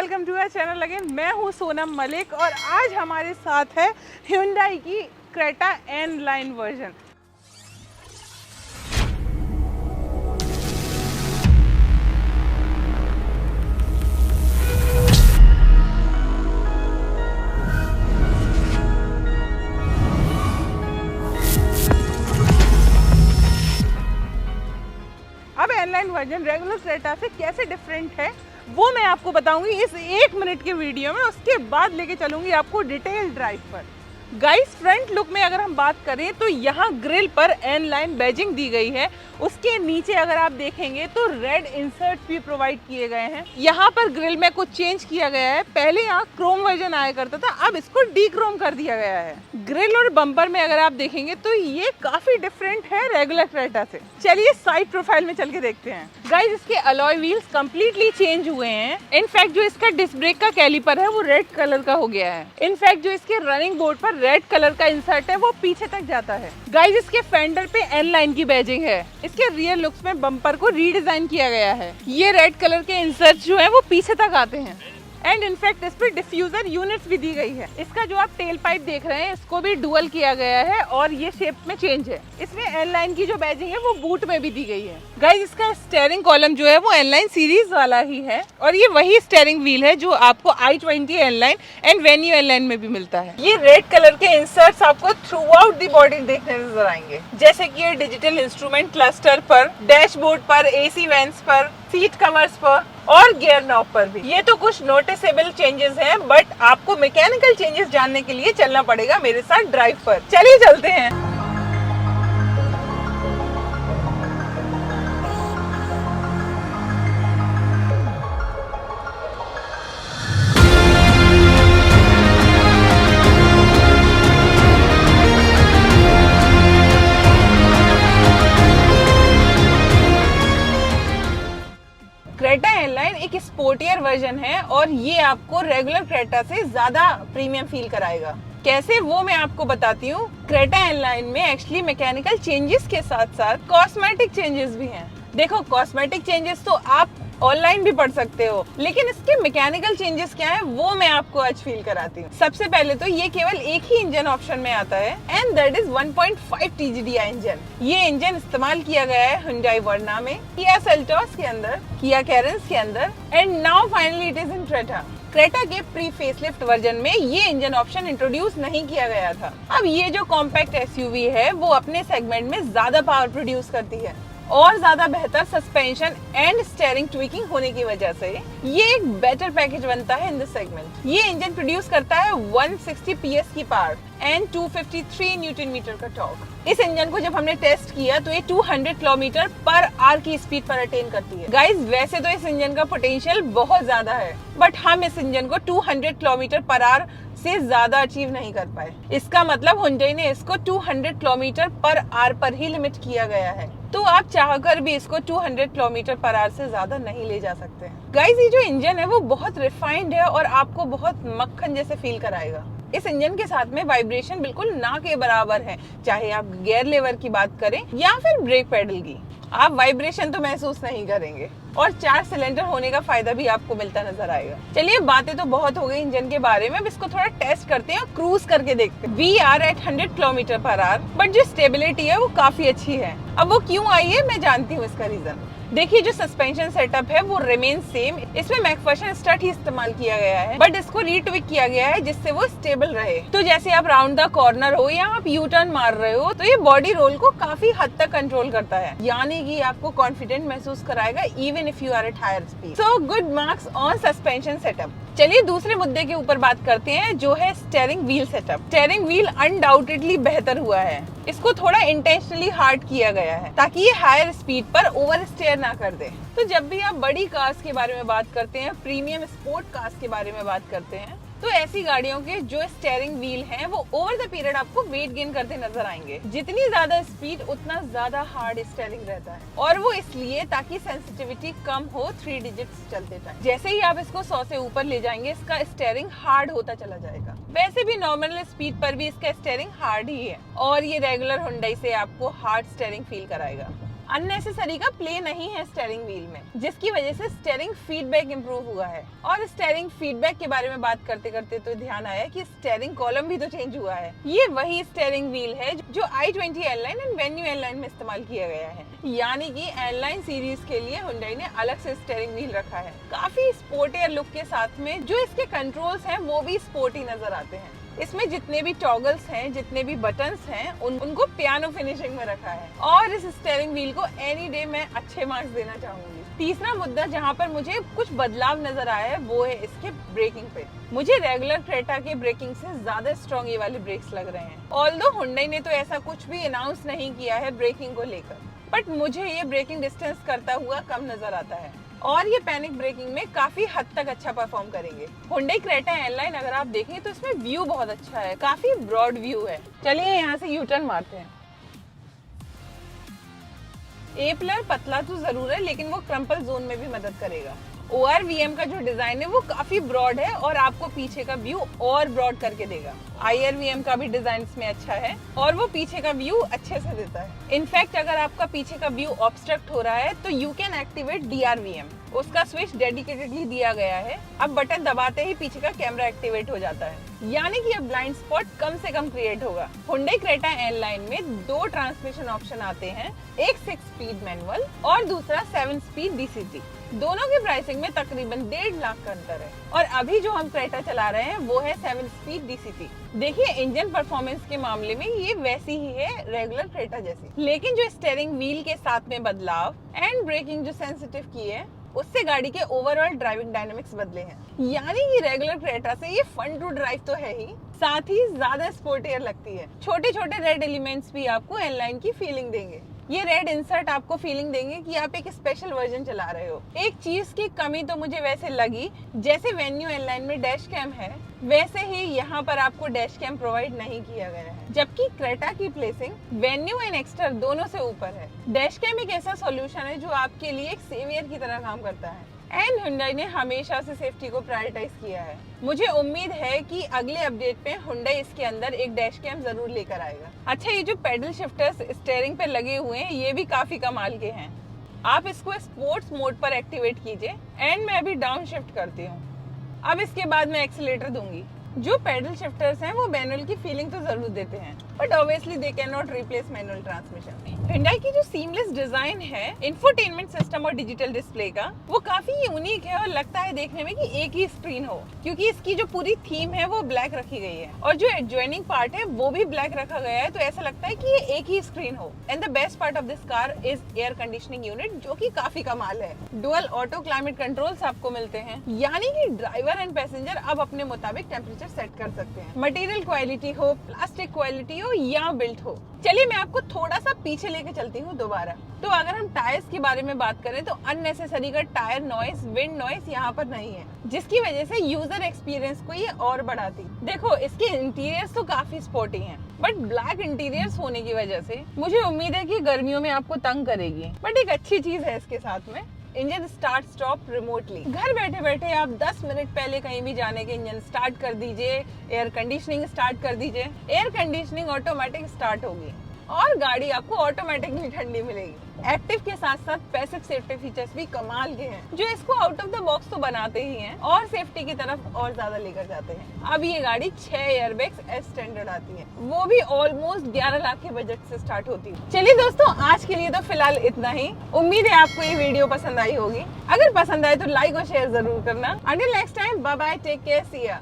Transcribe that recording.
Welcome to our channel again. मैं हूं सोनम मलिक और आज हमारे साथ है Hyundai की क्रेटा एन लाइन वर्जन। अब N line version regular Creta से कैसे डिफरेंट है वो मैं आपको बताऊंगी इस 1 मिनट के वीडियो में। उसके बाद लेके चलूंगी आपको डिटेल ड्राइव पर। गाइस, फ्रंट लुक में अगर हम बात करें तो यहाँ ग्रिल पर एन लाइन बैजिंग दी गई है। उसके नीचे अगर आप देखेंगे तो रेड इंसर्ट भी प्रोवाइड किए गए हैं। यहाँ पर ग्रिल में कुछ चेंज किया गया है। पहले यहाँ क्रोम वर्जन आया करता था, अब इसको डी क्रोम कर दिया गया है। ग्रिल और बम्पर में अगर आप देखेंगे तो ये काफी डिफरेंट है रेगुलर क्रेटा से। चलिए साइड प्रोफाइल में चल के देखते हैं। गाइस, इसके अलॉय व्हील्स कंप्लीटली चेंज हुए हैं। इनफैक्ट जो इसका डिस्क ब्रेक का कैलिपर है वो रेड कलर का हो गया है। इनफैक्ट जो इसके रनिंग बोर्ड पर रेड कलर का इंसर्ट है वो पीछे तक जाता है। गाइस, इसके फेंडर पे एन लाइन की बैजिंग है। इसके रियर लुक्स में बम्पर को रीडिजाइन किया गया है। ये रेड कलर के इंसर्ट जो है वो पीछे तक आते हैं। एंड इनफैक्ट इस पर डिफ्यूजर यूनिट्स भी दी गई है। इसका जो आप टेल पाइप देख रहे हैं इसको भी डुअल किया गया है और ये शेप में चेंज है। इसमें एन लाइन की जो बैजिंग है वो बूट में भी दी गई है। गाइस, इसका स्टीयरिंग कॉलम जो है वो एन लाइन सीरीज वाला ही है और ये वही स्टीयरिंग व्हील है जो आपको i20 N line and Venue N line में भी मिलता है। ये रेड कलर के इंसर्ट्स आपको थ्रू आउट दी बॉडी देखने नजर आएंगे, जैसे कि ये डिजिटल इंस्ट्रूमेंट क्लस्टर पर, डैशबोर्ड पर, एसी वेंट्स पर, सीट कवर्स पर और गियर नॉब पर भी। ये तो कुछ नोटिसेबल चेंजेस हैं, बट आपको मैकेनिकल चेंजेस जानने के लिए चलना पड़ेगा मेरे साथ ड्राइव पर। चलिए चलते हैं। क्रेटा एन लाइन एक स्पोर्टियर वर्जन है और ये आपको रेगुलर क्रेटा से ज्यादा प्रीमियम फील कराएगा। कैसे, वो मैं आपको बताती हूँ। क्रेटा एन लाइन में एक्चुअली मैकेनिकल चेंजेस के साथ साथ कॉस्मेटिक चेंजेस भी हैं। देखो, कॉस्मेटिक चेंजेस तो आप ऑनलाइन भी पढ़ सकते हो, लेकिन इसके मैकेनिकल चेंजेस क्या है वो मैं आपको आज फील कराती हूँ। सबसे पहले तो ये केवल एक ही इंजन ऑप्शन में आता है and that is 1.5 TGDI engine. ये इंजन इस्तेमाल किया गया है Hyundai Verna में, Kia Seltos के अंदर, Kia Carens के अंदर and now finally it is in Creta. Creta के प्री फेसलिफ्ट वर्जन में ये इंजन ऑप्शन इंट्रोड्यूस नहीं किया गया था। अब ये जो कॉम्पैक्ट SUV है वो अपने सेगमेंट में ज्यादा पावर प्रोड्यूस करती है और ज्यादा बेहतर सस्पेंशन एंड स्टीयरिंग ट्विकिंग होने की वजह से ये एक बेटर पैकेज बनता है इन दिस सेगमेंट। ये इंजन प्रोड्यूस करता है 160 PS की पावर एंड 253 न्यूटन मीटर का टॉर्क। इस इंजन को जब हमने टेस्ट किया तो ये 200 किलोमीटर पर आवर की स्पीड पर अटेन करती है। गाइस, वैसे तो इस इंजन का पोटेंशियल बहुत ज्यादा है, बट हम इस इंजन को 200 किलोमीटर पर आवर से ज्यादा अचीव नहीं कर पाए। इसका मतलब Hyundai ने इसको 200 किलोमीटर पर आवर पर ही लिमिट किया गया है, तो आप चाहकर भी इसको 200 किलोमीटर पर आवर से ज्यादा नहीं ले जा सकते हैं। गाइस, ये जो इंजन है वो बहुत रिफाइंड है और आपको बहुत मक्खन जैसे फील कराएगा। इस इंजन के साथ में वाइब्रेशन बिल्कुल ना के बराबर है, चाहे आप गियर लेवर की बात करें या फिर ब्रेक पेडल की। आप वाइब्रेशन तो महसूस नहीं करेंगे और 4 सिलेंडर होने का फायदा भी आपको मिलता नजर आएगा। चलिए, बातें तो बहुत हो गई इंजन के बारे में, अब इसको थोड़ा टेस्ट करते हैं और क्रूज करके देखते हैं। We are at 100 kilometre per hour, but जो स्टेबिलिटी है वो काफी अच्छी है। अब वो क्यों आई है मैं जानती हूँ इसका रीजन। देखिए, जो सस्पेंशन सेटअप है वो रिमेन सेम। इसमें मैकफर्शन स्टड ही इस्तेमाल किया गया है, बट इसको रीट्विक किया गया है जिससे वो स्टेबल रहे। तो जैसे आप राउंड द कॉर्नर हो या आप यू टर्न मार रहे हो तो ये बॉडी रोल को काफी हद तक कंट्रोल करता है, यानी कि आपको कॉन्फिडेंट महसूस कराएगा even if you are at higher speed. So good marks on suspension setup. चलिए दूसरे मुद्दे के ऊपर बात करते हैं, जो है steering wheel setup. Steering wheel undoubtedly बेहतर हुआ है। इसको थोड़ा इंटेंशनली हार्ड किया गया है ताकि ये हायर स्पीड पर ओवर स्टीयर ना कर दे। तो जब भी आप बड़ी कार्स के बारे में बात करते हैं, प्रीमियम स्पोर्ट कार्स के बारे में बात करते हैं, तो ऐसी गाड़ियों के जो स्टीयरिंग व्हील हैं वो ओवर द पीरियड आपको वेट गेन करते नजर आएंगे। जितनी ज्यादा स्पीड उतना ज्यादा हार्ड स्टीयरिंग रहता है, और वो इसलिए ताकि सेंसिटिविटी कम हो 3 डिजिट्स चलते टाइम। जैसे ही आप इसको 100 से ऊपर ले जाएंगे इसका स्टीयरिंग हार्ड होता चला जाएगा। वैसे भी नॉर्मल स्पीड पर भी इसका स्टीयरिंग हार्ड ही है और ये रेगुलर Hyundai से आपको हार्ड स्टीयरिंग फील कराएगा। अननेसेसरी का प्ले नहीं है स्टीयरिंग व्हील में, जिसकी वजह से स्टीयरिंग फीडबैक इंप्रूव हुआ है। और स्टीयरिंग फीडबैक के बारे में बात करते करते तो ध्यान आया कि स्टीयरिंग कॉलम भी तो चेंज हुआ है। ये वही स्टीयरिंग व्हील है जो i20 airline and venue airline में इस्तेमाल किया गया है, यानी कि एयरलाइन सीरीज के लिए हुंडई ने अलग से स्टीयरिंग व्हील रखा है। काफी स्पोर्टियर लुक के साथ में जो इसके कंट्रोल्स हैं वो भी स्पोर्टी नजर आते हैं। इसमें जितने भी टॉगल्स हैं, जितने भी बटन्स हैं, उनको पियानो फिनिशिंग में रखा है। और इस स्टीयरिंग व्हील को एनी डे मैं अच्छे मार्क्स देना चाहूंगी। तीसरा मुद्दा जहां पर मुझे कुछ बदलाव नजर आया है वो है इसके ब्रेकिंग पे। मुझे रेगुलर क्रेटा के ब्रेकिंग से ज्यादा स्ट्रॉन्ग ये वाले ब्रेक्स लग रहे हैं। ऑल्दो हुंडई ने तो ऐसा कुछ भी अनाउंस नहीं किया है ब्रेकिंग को लेकर, बट मुझे ये ब्रेकिंग डिस्टेंस करता हुआ कम नजर आता है और ये पैनिक ब्रेकिंग में काफी हद तक अच्छा परफॉर्म करेंगे। हुंडई क्रेटा एयरलाइन अगर आप देखें तो इसमें व्यू बहुत अच्छा है, काफी ब्रॉड व्यू है। चलिए यहाँ से यू टर्न मारते हैं। ए पिलर पतला तो जरूर है लेकिन वो क्रम्पल जोन में भी मदद करेगा। ORVM का जो डिजाइन है वो काफी ब्रॉड है और आपको पीछे का व्यू और ब्रॉड करके देगा। IRVM का भी डिजाइन इसमें अच्छा है और वो पीछे का व्यू अच्छे से देता है। इनफैक्ट अगर आपका पीछे का व्यू ऑब्स्ट्रक्ट हो रहा है तो यू कैन एक्टिवेट DRVM, उसका स्विच डेडिकेटेडली दिया गया है। अब बटन दबाते ही पीछे का कैमरा एक्टिवेट हो जाता है, यानी कि अब ब्लाइंड स्पॉट कम से कम क्रिएट होगा। हुंडई क्रेटा एयरलाइन में 2 ट्रांसमिशन ऑप्शन आते हैं, एक 6 स्पीड मैनुअल और दूसरा 7 स्पीड DCT। दोनों की प्राइसिंग में तकरीबन 1.5 लाख का अंतर है और अभी जो हम क्रेटा चला रहे हैं वो है 7 स्पीड DCT। देखिए इंजन परफॉर्मेंस के मामले में ये वैसी ही है रेगुलर क्रेटा जैसी, लेकिन जो स्टीयरिंग व्हील के साथ में बदलाव एंड ब्रेकिंग जो सेंसिटिव की है उससे गाड़ी के ओवरऑल ड्राइविंग डायनेमिक्स बदले हैं। यानी कि रेगुलर क्रेटा से ये फन टू ड्राइव तो है ही, साथ ही ज्यादा स्पोर्टियर लगती है। छोटे छोटे रेड एलिमेंट्स भी आपको एयरलाइन की फीलिंग देंगे। ये रेड इंसर्ट आपको फीलिंग देंगे कि आप एक स्पेशल वर्जन चला रहे हो। एक चीज की कमी तो मुझे वैसे लगी, जैसे वेन्यू एयरलाइन में डैश कैम है वैसे ही यहाँ पर आपको डैश कैम प्रोवाइड नहीं किया गया है, जबकि क्रेटा की प्लेसिंग वेन्यू एंड एक्स्टर दोनों से ऊपर है। डैश कैम एक ऐसा सॉल्यूशन है जो आपके लिए एक सेवियर की तरह काम करता है एंड हुंडई ने हमेशा से सेफ्टी को प्रायोरिटाइज किया है। मुझे उम्मीद है कि अगले अपडेट पे हुंडई इसके अंदर एक डैश कैम जरूर लेकर आएगा। अच्छा, ये जो पेडल शिफ्टर्स स्टीयरिंग पे लगे हुए हैं ये भी काफी कमाल के हैं। आप इसको स्पोर्ट्स मोड पर एक्टिवेट कीजिए एंड मैं अभी डाउन शिफ्ट करती हूँ। अब इसके बाद मैं एक्सीलेटर दूंगी। जो पेडल शिफ्टर्स हैं वो मैनुअल की फीलिंग तो जरूर देते हैं, but obviously they can not replace manual transmission. Hyundai की जो सीमलेस डिजाइन है इंफोटेनमेंट सिस्टम और डिजिटल डिस्प्ले का, वो काफी यूनिक है और लगता है देखने में कि एक ही स्क्रीन हो, क्योंकि इसकी जो पूरी थीम है वो ब्लैक रखी गई है और जो एडजॉइनिंग पार्ट है वो भी ब्लैक रखा गया है, तो ऐसा लगता है कि ये एक ही स्क्रीन हो। And the best part of this car is air conditioning unit, जो की काफी कमाल है। डुअल ऑटो क्लाइमेट कंट्रोल्स आपको मिलते हैं, यानी कि ड्राइवर एंड पैसेंजर अब अपने मुताबिक टेम्परेचर सेट कर सकते हैं। मटेरियल क्वालिटी हो, प्लास्टिक क्वालिटी हो या बिल्ट हो। चलिए मैं आपको थोड़ा सा पीछे लेके चलती हूँ दोबारा। तो अगर हम टायर्स के बारे में बात करें तो अननेसेसरी का टायर नॉइस, विंड नॉइस यहाँ पर नहीं है, जिसकी वजह से यूजर एक्सपीरियंस को ये और बढ़ाती। देखो इसके इंटीरियर्स तो काफी स्पोर्टी हैं, बट ब्लैक इंटीरियर्स होने की वजह से मुझे उम्मीद है कि गर्मियों में आपको तंग करेगी। बट एक अच्छी चीज है इसके साथ में, इंजन स्टार्ट स्टॉप रिमोटली। घर बैठे बैठे आप 10 मिनट पहले कहीं भी जाने के इंजन स्टार्ट कर दीजिए, एयर कंडीशनिंग स्टार्ट कर दीजिए, एयर कंडीशनिंग ऑटोमेटिक स्टार्ट होगी और गाड़ी आपको ऑटोमेटिकली ठंडी मिलेगी। एक्टिव के साथ साथ पैसिव सेफ्टी फीचर्स भी कमाल के हैं, जो इसको आउट ऑफ द बॉक्स तो बनाते ही हैं और सेफ्टी की तरफ और ज्यादा लेकर जाते हैं। अब ये गाड़ी 6 एयरबैग्स एस स्टैंडर्ड आती है, वो भी ऑलमोस्ट 11 लाख के बजट से स्टार्ट होती है। चलिए दोस्तों, आज के लिए तो फिलहाल इतना ही। उम्मीद है आपको ये वीडियो पसंद आई होगी। अगर पसंद आए तो लाइक और शेयर जरूर करना। Until next time, bye bye, take care, see या।